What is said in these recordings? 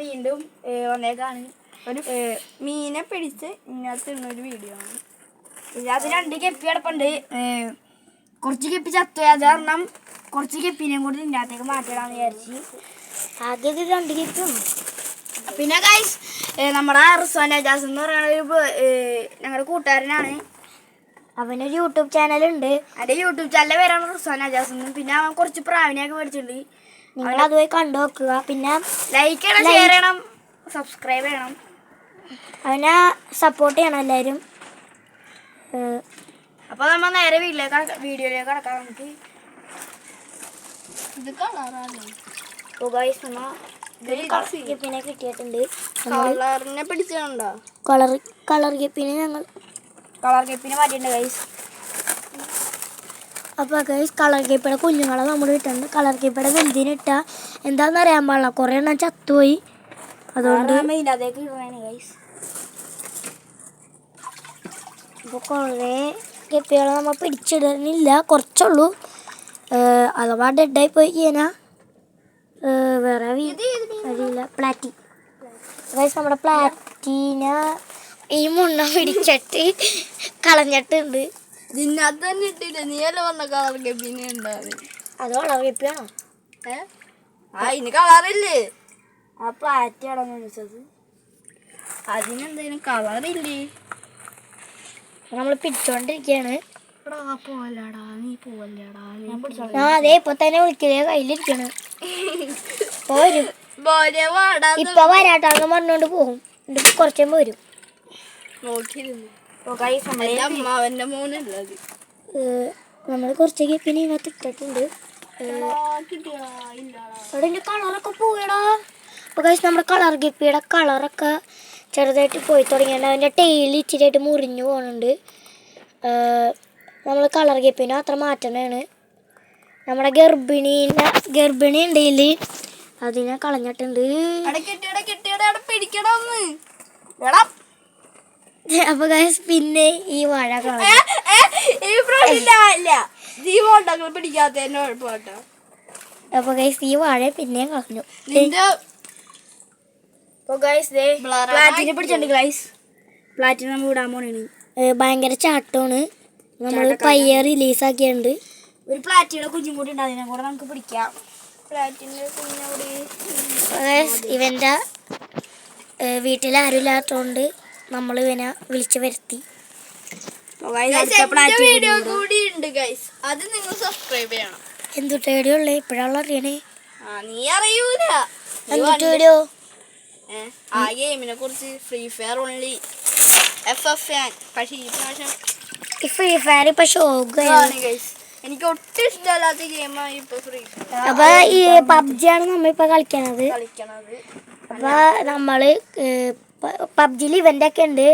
വീണ്ടും വന്നേക്കാണ് ഒരു മീനെ പിടിച്ച് ഇതിനകത്തുള്ളൊരു വീഡിയോ ആണ്. ഇതിനകത്ത് 2 കെപ്പി കിടപ്പുണ്ട്. കുറച്ച് കെപ്പി ചത്തുപോയി. അത് കാരണം കുറച്ച് കെപ്പിനെയും കൂടി ഇതിനകത്തേക്ക് മാറ്റിയിടാന്ന് വിചാരിച്ച്. ആദ്യം 2 കെപ്പി ഉണ്ട്. പിന്നെ ഗൈസ് നമ്മുടെ റിസ്വാൻ അജാസ് എന്ന് പറയുന്ന ഞങ്ങളുടെ കൂട്ടുകാരനാണ്. അവനൊരു യൂട്യൂബ് ചാനലുണ്ട്. അതിൻ്റെ യൂട്യൂബ് ചാനലിൻ്റെ പേരാണ് റിസ്വാൻ അജാസ് എന്ന്. പിന്നെ അവൻ കുറച്ച് പ്രാവിനെയൊക്കെ മേടിച്ചിട്ടുണ്ട്. നിങ്ങൾ അതുപോയി കണ്ടു നോക്കുക. പിന്നെ ലൈക്ക് ചെയ്യണം, ഷെയർ ചെയ്യണം, സബ്സ്ക്രൈബ് ചെയ്യണം. അവനെ സപ്പോർട്ട് ചെയ്യണം എല്ലാവരും. അപ്പോൾ നമ്മൾ നേരെ വീഡിയോയിലേക്ക് കടക്കാം. നമുക്ക് ഇത് കളറാണ്. ഗപ്പിനെ കിട്ടിയിട്ടുണ്ട്. കളറിനെ പിടിച്ചിട്ടുണ്ടോ? കളർ ഗപ്പിനെ ഞങ്ങൾ കളർ ഗപ്പിനെ മാറ്റിയിട്ടുണ്ട് ഗൈസ്. അപ്പോൾ ഗൈസ് കളർ കീപ്പയുടെ കുഞ്ഞുങ്ങളെ നമ്മൾ ഇട്ടുണ്ട്. കളർ കീപ്പയുടെ വലുതിനിട്ടാൽ എന്താണെന്ന് അറിയാൻ പാടില്ല, കുറേ എണ്ണം ചത്തുപോയി. അതുകൊണ്ട് ഇതിനകത്തേക്ക് ഇടുകയാണ് ഗൈസ്. ഇപ്പോൾ കുറേ കെപ്പികളെ നമ്മൾ പിടിച്ചിടുന്നില്ല, കുറച്ചുള്ളൂ. അഥവാ ഡെഡായി പോയി കഴിഞ്ഞാൽ വേറെ അറിയില്ല. പ്ലാറ്റി ഗൈസ്, നമ്മുടെ പ്ലാറ്റീനെ ഈ മുണ്ണ പിടിച്ചിട്ട് കളഞ്ഞിട്ടുണ്ട്. ഇതിനകത്ത് തന്നെ ഇട്ടില്ല. നീയല്ല പറഞ്ഞ കളർ കെപ്പിനെ ഉണ്ടാവും. അത് കളർ കെപ്പിയാണോ? ഇനി കളറില്ലേ? ആ പ്ലാറ്റിയാണോ വിളിച്ചത്? അതിനെന്തെങ്കിലും കളറില്ലേ? നമ്മൾ പിടിച്ചോണ്ടിരിക്കുകയാണ്. അതെ ഇപ്പൊ തന്നെ വിളിക്കലേ കയ്യിലിരിക്കണ്. പോരും ഇപ്പൊ വരാട്ടാന്ന് പറഞ്ഞോണ്ട് പോകും. കുറച്ചും പോരും. നോക്കിയിരുന്നു നമ്മൾ കുറച്ച് കെപ്പിനെ ഇതിനകത്ത് ഇട്ടിട്ടുണ്ട്. അവിടെ കളറൊക്കെ പോയടാ. അപ്പോൾ കഴിച്ച് നമ്മുടെ കളർ ഗപ്പിയുടെ കളറൊക്കെ ചെറുതായിട്ട് പോയി തുടങ്ങിയാണ്. അതിൻ്റെ ടെയിൽ ഇച്ചിരിയായിട്ട് മുറിഞ്ഞു പോകുന്നുണ്ട്. നമ്മൾ കളർ ഗപ്പിനെ അത്ര മാറ്റണതാണ്. നമ്മുടെ ഗർഭിണി ഉണ്ടെങ്കിൽ അതിനെ കളഞ്ഞിട്ടുണ്ട്. അപ്പൊ ഗൈസ് പിന്നെ ഈ വാഴ അപ്പൊ ഗൈസ് ഈ വാഴ പിന്നെയും കളഞ്ഞു. പ്ലാറ്റിനെ നമ്മൾ വിടാൻ പോണാണ്. ഭയങ്കര ചാട്ടമാണ്. നമ്മൾ പയ്യെ റിലീസാക്കിയുണ്ട്. ഒരു പ്ലാറ്റിയുടെ കുഞ്ഞും കൂടി ഉണ്ട്, അതിനെ കൂടെ നമുക്ക് പിടിക്കാം. പ്ലാറ്റിന്റെ കുഞ്ഞോടി ഇവന്റെ വീട്ടിലാരും ഇല്ലാത്തതുകൊണ്ട് നമ്മൾ ഇവനെ വിളിച്ചു വരുത്തി. എന്തുട്ട് വീഡിയോ ഉള്ളേ ഇപ്പഴാണ് അറിയണേ. നീ അറിയൂല എന്തുട്ട് വീഡിയോ? ആ ഗെയിമിനെ കുറിച്ച് free fire only free fire ഇപ്പൊ എനിക്ക് ഒട്ടും ഇഷ്ടമല്ലാത്ത ഗെയിമാണ് ഇപ്പൊ ഫ്രീ ഫയർ. അപ്പൊ ഈ പബ്ജിയാണ് നമ്മളിപ്പോ കളിക്കണത്. അപ്പൊ നമ്മള് പബ്ജിയിൽ ഇവന്റ് ഒക്കെ ഉണ്ട്.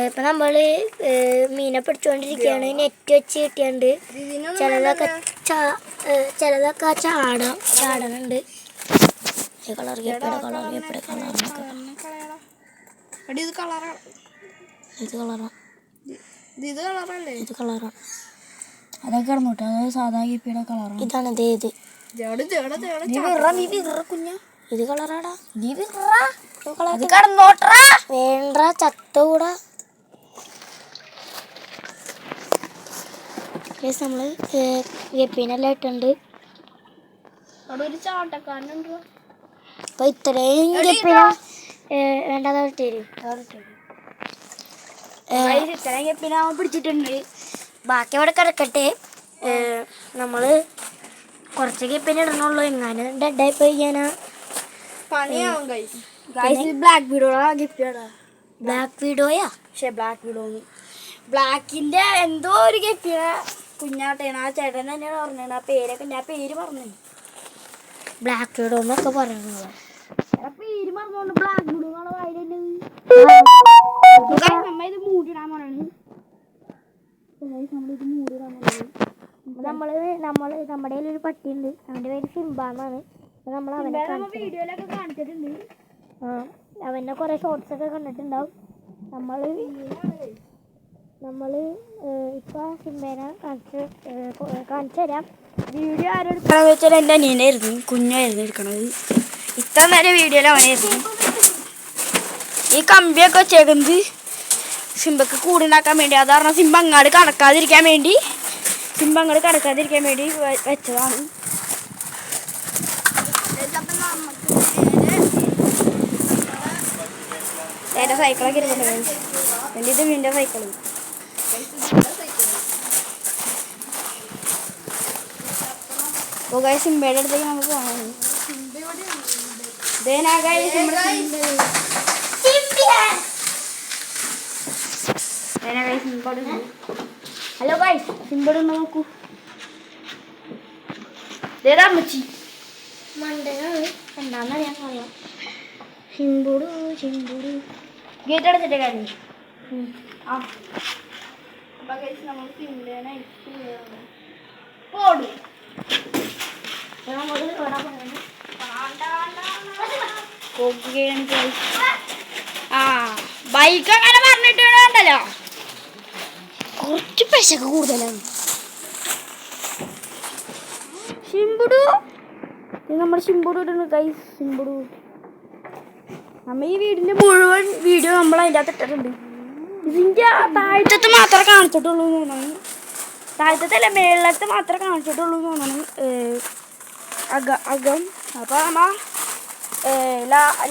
ഇപ്പൊ നമ്മള് മീനെ പിടിച്ചോണ്ടിരിക്കുകയാണ്. നെറ്റ് വെച്ച് കിട്ടിയുണ്ട്. ചിലതൊക്കെ ചാടണുണ്ട്. അതൊക്കെ കിടന്നോട്ടെ. അതായത് സാധാ ഗപ്പിയുടെ കളറാണ്. ഇതാണ് ഇത് കുഞ്ഞ. ഇത് കളറാടാ. വേണ്ട ചത്തൂടാ. നമ്മള് ഗപ്പിനെല്ലാം ഇട്ടുണ്ട്. അപ്പൊ ഇത്രയും ഗപ്പിന വേണ്ടത് ഇട്ടേരും. ഇത്രയും ഗപ്പിനെ പിടിച്ചിട്ടുണ്ട്. ബാക്കി അവിടെ കിടക്കട്ടെ. നമ്മള് കുറച്ച് ഗപ്പിനെ ഇടണുള്ളൂ. എങ്ങനെ ഡെഡായി പോയി ഞാനാ പണിയാവും. ബ്ലാക്ക് വീഡോയാ ഗപ്പിയാടാ. ബ്ലാക്ക് വീഡോയാ? പക്ഷെ ബ്ലാക്ക് വീഡോ ബ്ലാക്കിന്റെ എന്തോ ഒരു ഗപ്പിയുടെ കുഞ്ഞാട്ടയാണ്. ആ ചേട്ടൻ തന്നെയാണ് പറഞ്ഞത്. ആ പേരൊക്കെ ഞാൻ പേര് പറഞ്ഞു. ബ്ലാക്ക് വീഡോ എന്നൊക്കെ പറയുന്നത്. പേര് പറഞ്ഞോണ്ട് ബ്ലാക്ക് വീഡോ എന്നാണ് വായിലുള്ളത്. നമ്മ ഇത് മൂടിടാൻ പറയണത്. നമ്മുടെ ഒരു പട്ടിയുണ്ട്. അവന്റെ പേര് സിംബാന്നാണ്. നമ്മൾ വീഡിയോയിലൊക്കെ കാണിച്ചിട്ടുണ്ട്. അവന്റെ കുറെ ഷോർട്സ് ഒക്കെ കണ്ടിട്ടുണ്ടാവും. നമ്മള് ഇപ്പൊ സിംബേനെ കാണിച്ചു തരാം. വീഡിയോ ആരെടുക്കണമെന്ന് വെച്ചാൽ എൻ്റെ അനിയനായിരുന്നു, കുഞ്ഞായിരുന്നു എടുക്കണത്. ഇത്ര നേരം വീഡിയോയിൽ അവനായിരുന്നു. ഈ കമ്പിയൊക്കെ വെച്ചേക്കുന്നത് സിംബക്ക് കൂടുണ്ടാക്കാൻ വേണ്ടി. അത് കാരണം സിംബ അങ്ങാട് കടക്കാതിരിക്കാൻ വേണ്ടി വെച്ചതാണ്. എൻ്റെ സൈക്കിളൊക്കെ ഇരിക്കട്ടെ. എൻ്റെ ഇത് വീണ്ടും സൈക്കിൾ. സിംബയുടെ അടുത്തേക്ക് നമുക്ക് പോകണം. ഹലോ ഗൈസ്, സിംബോട് ഉണ്ടോ നോക്കൂ. അമ്മച്ചി എന്താന്ന് ഞാൻ പറയാം. സിംബോട് ഗേറ്റ് അടച്ചിട്ടേ കാര്യം. നമ്മൾ സിംബേനെ ഓടും. ബൈക്ക് അങ്ങനെ പറഞ്ഞിട്ട് ഉണ്ടല്ലോ, കുറച്ച് പൈസക്ക് കൂടുതലാണ്. സിംബുടു നമ്മുടെ സിംബുടു ഇടുന്നു ഗൈസ്. സിംബുടു നമ്മ ഈ വീടിന്റെ മുഴുവൻ വീഡിയോ നമ്മൾ അതിൻ്റെ അകത്ത് ഇട്ടിട്ടുണ്ട്. ഇതിൻ്റെ താഴത്തെ മാത്രമേ കാണിച്ചിട്ടുള്ളൂ എന്ന് തോന്നുന്നു. താഴത്തല്ല, മേളത്തെ മാത്രമേ കാണിച്ചിട്ടുള്ളൂ എന്ന് തോന്നുന്നു അകം. അപ്പോൾ നമ്മ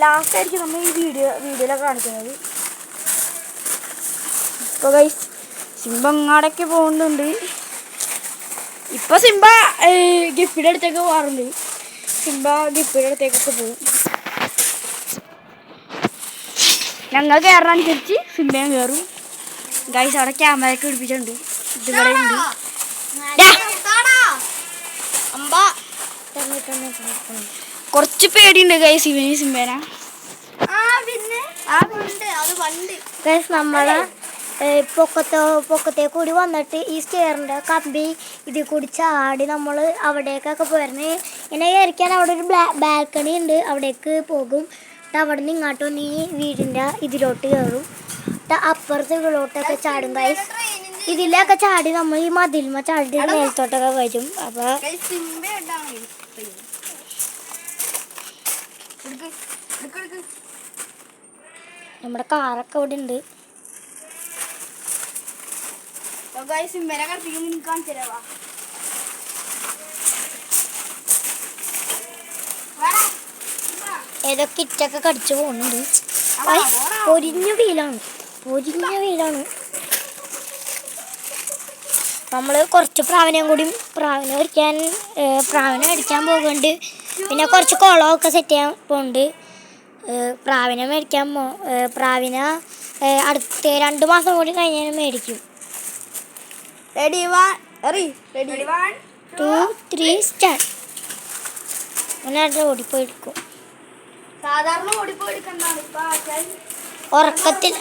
ലാസ്റ്റ് ആയിരിക്കും നമ്മൾ ഈ വീഡിയോയിലൊക്കെ കാണിക്കുന്നത്. ഇപ്പോൾ ഗൈസ് സിംബ അങ്ങാടൊക്കെ പോകുന്നുണ്ട്. ഇപ്പോൾ സിംബ ഗിഫ്റ്റിയുടെ അടുത്തേക്ക് പോകാറുണ്ട്. സിംബ ഗിഫ്റ്റിയുടെ അടുത്തേക്കൊക്കെ പോകും. ഞങ്ങൾ കയറാനനുസരിച്ച് സിംബയും കയറും. ഗൈസ് അവിടെ ക്യാമറയൊക്കെ പിടിപ്പിച്ചിട്ടുണ്ട്. ഇതുപോലെ ഉണ്ട്. കുറച്ച് പേടിയുണ്ട് ഗൈസ് ഇവന് സിംബേന. ഗൈസ് നമ്മളെ പൊക്കത്തെ കൂടി വന്നിട്ട് ഈ സ്റ്റെയറിൻ്റെ കമ്പി ഇതിൽ കൂടി ചാടി നമ്മൾ അവിടേക്കൊക്കെ പോയിരുന്നു. ഇങ്ങനെ കയറിക്കാൻ അവിടെ ഒരു ബാൽക്കണി ഉണ്ട്, അവിടേക്ക് പോകും. അവിടെ നിന്ന് ഇങ്ങോട്ട് വന്ന് ഈ വീടിൻ്റെ ഇതിലോട്ട് കയറും. അപ്പുറത്ത് ഇതിലോട്ടൊക്കെ ചാടും ഗൈസ്. ഇതിലൊക്കെ ചാടി നമ്മൾ ഈ മതിൽമ ചാടി മേലത്തോട്ടൊക്കെ വരും. അപ്പോൾ നമ്മുടെ കാറൊക്കെ ഇവിടെ ഉണ്ട്. ഏതോ കിറ്റൊക്കെ കടിച്ചു പോകുന്നുണ്ട്. പൊരിഞ്ഞ വീലാണ്. നമ്മൾ കുറച്ച് പ്രാവിനെ മേടിക്കാൻ പോകുന്നുണ്ട്. പിന്നെ കുറച്ച് കുളമൊക്കെ സെറ്റ് ചെയ്യാൻ പോകുന്നുണ്ട്. പ്രാവിനെ അടുത്ത 2 മാസം കൂടി കഴിഞ്ഞാൽ മേടിക്കും. Ready, 1, 2, 3 start. അങ്ങനെ ഓടിപ്പോയി എടുക്കും. സാധാരണ ഓടിപ്പോയി എടുക്കുന്നതാണ്. ഉറക്കത്തിൽ